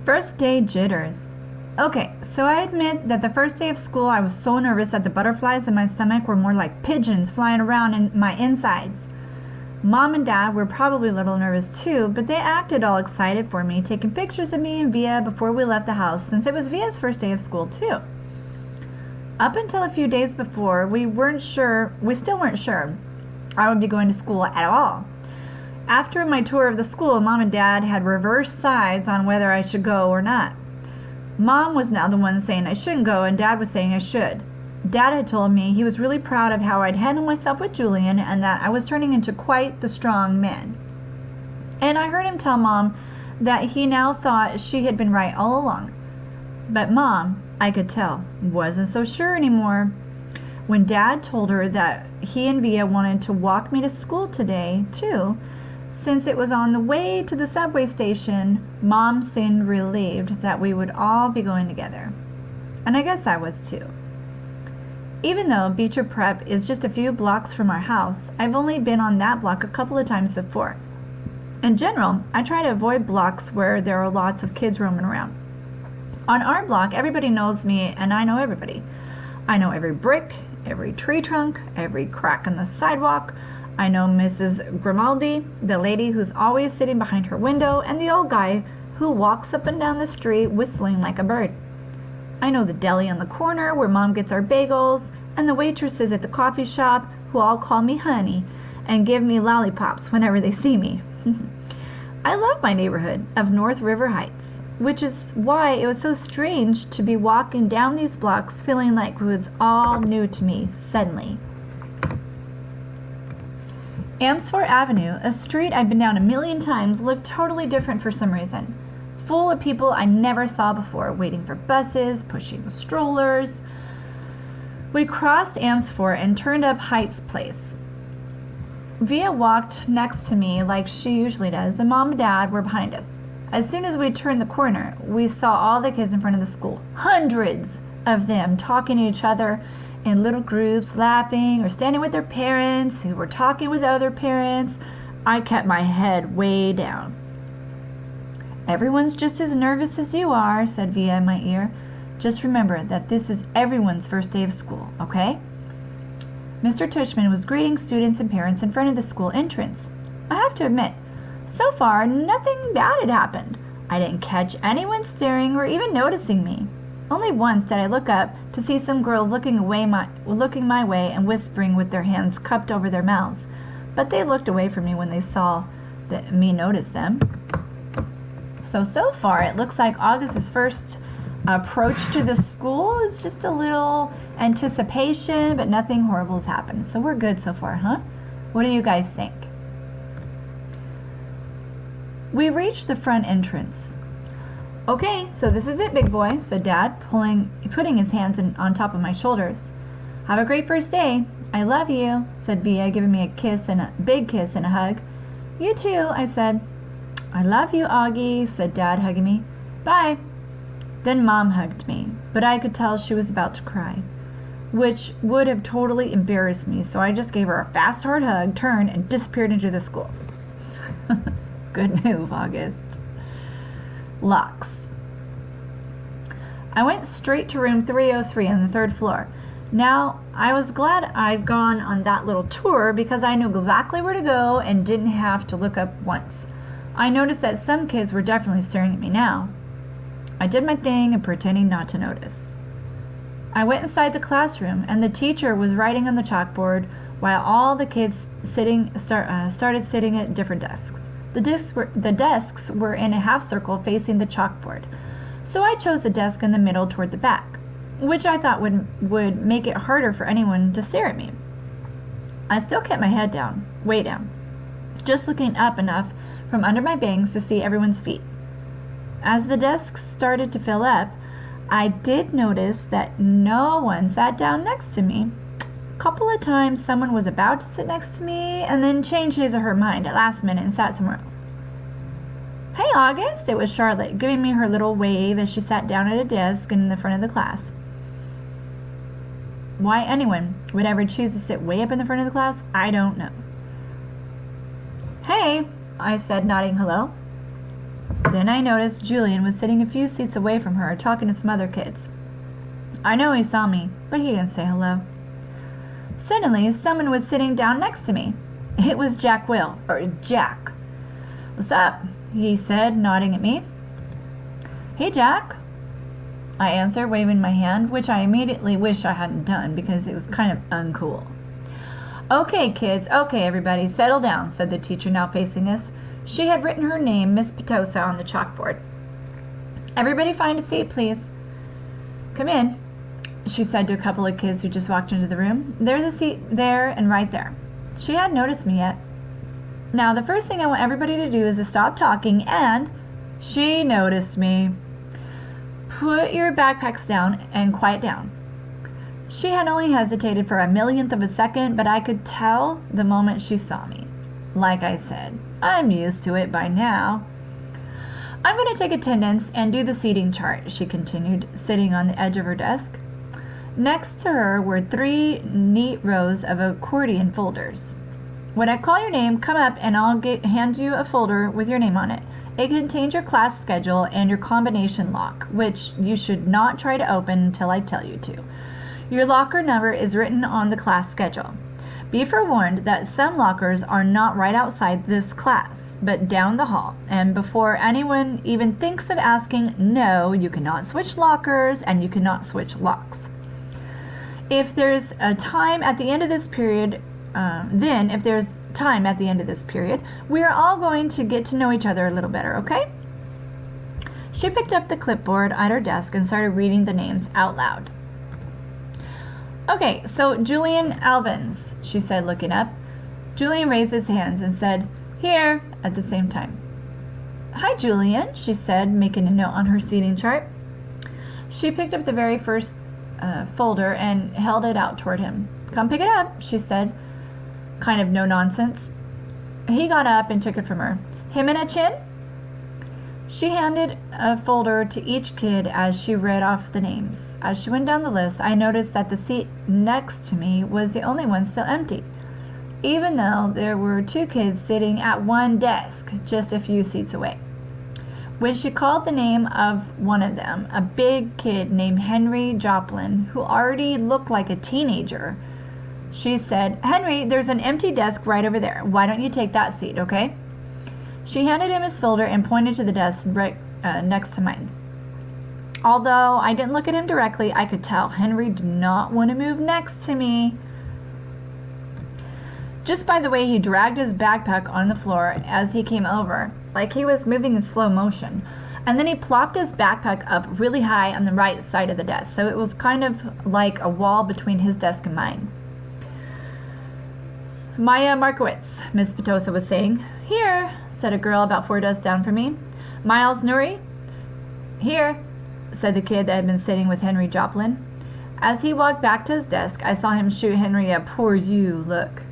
First day jitters. Okay, so I admit that the first day of school I was so nervous that the butterflies in my stomach were more like pigeons flying around in my insides. Mom and Dad were probably a little nervous too, but they acted all excited for me, taking pictures of me and Via before we left the house, since it was Via's first day of school too. Up until a few days before, we still weren't sure I would be going to school at all. After my tour of the school, Mom and Dad had reversed sides on whether I should go or not. Mom was now the one saying I shouldn't go, and Dad was saying I should. Dad had told me he was really proud of how I'd handled myself with Julian and that I was turning into quite the strong man. And I heard him tell Mom that he now thought she had been right all along. But Mom, I could tell, wasn't so sure anymore. When Dad told her that he and Via wanted to walk me to school today, too, since it was on the way to the subway station, Mom seemed relieved that we would all be going together. And I guess I was too. Even though Beecher Prep is just a few blocks from our house, I've only been on that block a couple of times before. In general, I try to avoid blocks where there are lots of kids roaming around. On our block, everybody knows me and I know everybody. I know every brick, every tree trunk, every crack in the sidewalk. I know Mrs. Grimaldi, the lady who's always sitting behind her window, and the old guy who walks up and down the street whistling like a bird. I know the deli on the corner where Mom gets our bagels, and the waitresses at the coffee shop who all call me honey and give me lollipops whenever they see me. I love my neighborhood of North River Heights, which is why it was so strange to be walking down these blocks feeling like it was all new to me suddenly. Amsfort Avenue, a street I've been down a million times, looked totally different for some reason. Full of people I never saw before, waiting for buses, pushing strollers. We crossed Amsfort and turned up Heights Place. Via walked next to me like she usually does, and Mom and Dad were behind us. As soon as we turned the corner, we saw all the kids in front of the school. Hundreds of them talking to each other in little groups, laughing or standing with their parents who were talking with other parents. I kept my head way down. Everyone's just as nervous as you are, said Via in my ear. Just remember that this is everyone's first day of school, okay? Mr. Tushman was greeting students and parents in front of the school entrance. I have to admit, so far nothing bad had happened. I didn't catch anyone staring or even noticing me. Only once did I look up to see some girls looking my way and whispering with their hands cupped over their mouths, but they looked away from me when they saw me notice them. So far it looks like August's first approach to the school is just a little anticipation, but nothing horrible has happened. So we're good so far, huh? What do you guys think? We reached the front entrance. Okay, so this is it, big boy, said Dad, putting his hands on top of my shoulders. Have a great first day. I love you, said Via, giving me a big kiss and a hug. You too, I said. I love you, Augie, said Dad, hugging me. Bye. Then Mom hugged me, but I could tell she was about to cry, which would have totally embarrassed me, so I just gave her a fast, hard hug, turned, and disappeared into the school. Good move, August. Locks. I went straight to room 303 on the third floor. Now, I was glad I'd gone on that little tour because I knew exactly where to go and didn't have to look up once. I noticed that some kids were definitely staring at me now. I did my thing and pretending not to notice. I went inside the classroom and the teacher was writing on the chalkboard while all the kids started sitting at different desks. The desks were in a half circle facing the chalkboard, so I chose the desk in the middle toward the back, which I thought would make it harder for anyone to stare at me. I still kept my head down, way down, just looking up enough from under my bangs to see everyone's feet. As the desks started to fill up, I did notice that no one sat down next to me. Couple of times someone was about to sit next to me and then changed his or her mind at last minute and sat somewhere else. Hey, August, it was Charlotte, giving me her little wave as she sat down at a desk in the front of the class. Why anyone would ever choose to sit way up in the front of the class, I don't know. Hey, I said, nodding hello. Then I noticed Julian was sitting a few seats away from her, talking to some other kids. I know he saw me, but he didn't say hello. Suddenly, someone was sitting down next to me. It was Jack. What's up? He said, nodding at me. Hey, Jack, I answered, waving my hand, which I immediately wished I hadn't done because it was kind of uncool. Okay, kids, okay, everybody, settle down, said the teacher, now facing us. She had written her name, Miss Petosa, on the chalkboard. Everybody find a seat, please. Come in, she said to a couple of kids who just walked into the room. There's a seat there and right there. She hadn't noticed me yet. Now, the first thing I want everybody to do is to stop talking, and she noticed me. Put your backpacks down and quiet down. She had only hesitated for a millionth of a second, but I could tell the moment she saw me. Like I said, I'm used to it by now. I'm going to take attendance and do the seating chart, she continued, sitting on the edge of her desk. Next to her were 3 neat rows of accordion folders. When I call your name, come up and I'll hand you a folder with your name on it. It contains your class schedule and your combination lock, which you should not try to open until I tell you to. Your locker number is written on the class schedule. Be forewarned that some lockers are not right outside this class, but down the hall. And before anyone even thinks of asking, no, you cannot switch lockers and you cannot switch locks. If there's a time at the end of this period, we are all going to get to know each other a little better, okay? She picked up the clipboard at her desk and started reading the names out loud. Okay, so Julian Albans, she said, looking up. Julian raised his hands and said, here, at the same time. Hi, Julian, she said, making a note on her seating chart. She picked up the very first folder and held it out toward him. Come pick it up, she said, kind of no nonsense. He got up and took it from her. Him and a chin? She handed a folder to each kid as she read off the names. As she went down the list, I noticed that the seat next to me was the only one still empty, even though there were 2 kids sitting at one desk just a few seats away. When she called the name of one of them, a big kid named Henry Joplin, who already looked like a teenager, she said, Henry, there's an empty desk right over there. Why don't you take that seat, okay? She handed him his folder and pointed to the desk right next to mine. Although I didn't look at him directly, I could tell Henry did not want to move next to me. Just by the way he dragged his backpack on the floor as he came over, like he was moving in slow motion. And then he plopped his backpack up really high on the right side of the desk, so it was kind of like a wall between his desk and mine. Maya Markowitz, Miss Petosa was saying. Here, said a girl about 4 desks down from me. Miles Nuri? Here, said the kid that had been sitting with Henry Joplin. As he walked back to his desk, I saw him shoot Henry a poor you look.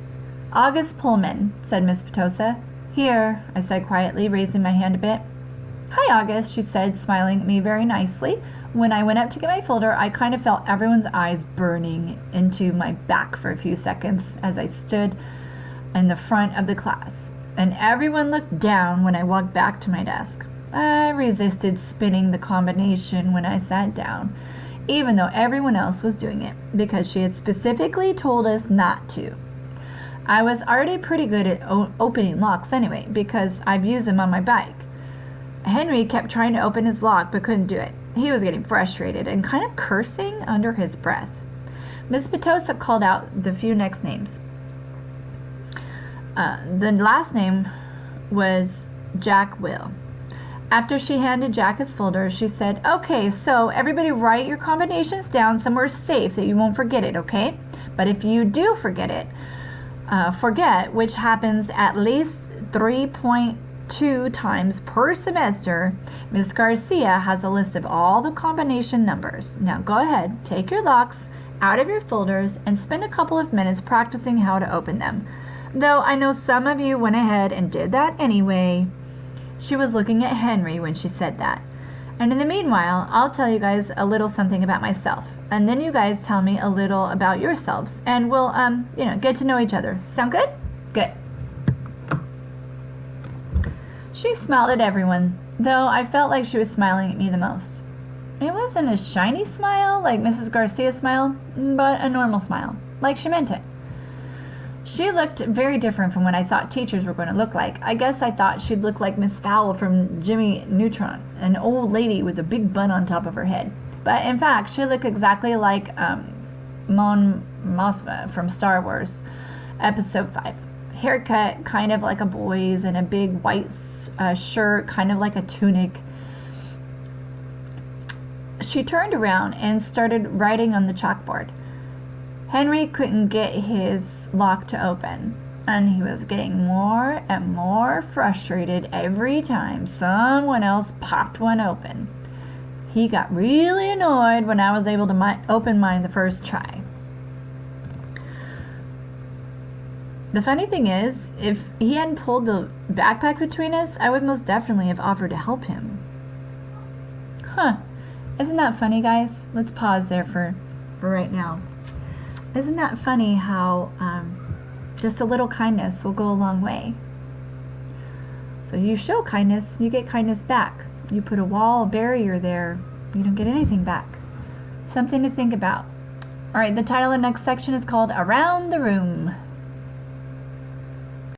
August Pullman, said Miss Petosa. Here, I said quietly, raising my hand a bit. Hi, August, she said, smiling at me very nicely. When I went up to get my folder, I kind of felt everyone's eyes burning into my back for a few seconds as I stood in the front of the class. And everyone looked down when I walked back to my desk. I resisted spinning the combination when I sat down, even though everyone else was doing it, because she had specifically told us not to. I was already pretty good at opening locks anyway, because I've used them on my bike. Henry kept trying to open his lock but couldn't do it. He was getting frustrated and kind of cursing under his breath. Miss Petosa called out the few next names. The last name was Jack Will. After she handed Jack his folder, she said, okay, so everybody write your combinations down somewhere safe that you won't forget it, okay? But if you do forget, which happens at least 3.2 times per semester, Ms. Garcia has a list of all the combination numbers. Now go ahead, take your locks out of your folders and spend a couple of minutes practicing how to open them. Though I know some of you went ahead and did that anyway. She was looking at Henry when she said that. And in the meanwhile, I'll tell you guys a little something about myself. And then you guys tell me a little about yourselves. And we'll, get to know each other. Sound good? Good. She smiled at everyone, though I felt like she was smiling at me the most. It wasn't a shiny smile like Mrs. Garcia's smile, but a normal smile, like she meant it. She looked very different from what I thought teachers were going to look like. I guess I thought she'd look like Miss Fowl from Jimmy Neutron, an old lady with a big bun on top of her head. But in fact, she looked exactly like Mon Mothma from Star Wars, Episode 5. Haircut kind of like a boy's, and a big white shirt, kind of like a tunic. She turned around and started writing on the chalkboard. Henry couldn't get his lock to open, and he was getting more and more frustrated every time someone else popped one open. He got really annoyed when I was able to open mine the first try. The funny thing is, if he hadn't pulled the backpack between us, I would most definitely have offered to help him. Huh. Isn't that funny, guys? Let's pause there for right now. Isn't that funny how just a little kindness will go a long way? So you show kindness, you get kindness back. You put a wall, a barrier there, you don't get anything back. Something to think about. All right, the title of the next section is called Around the Room.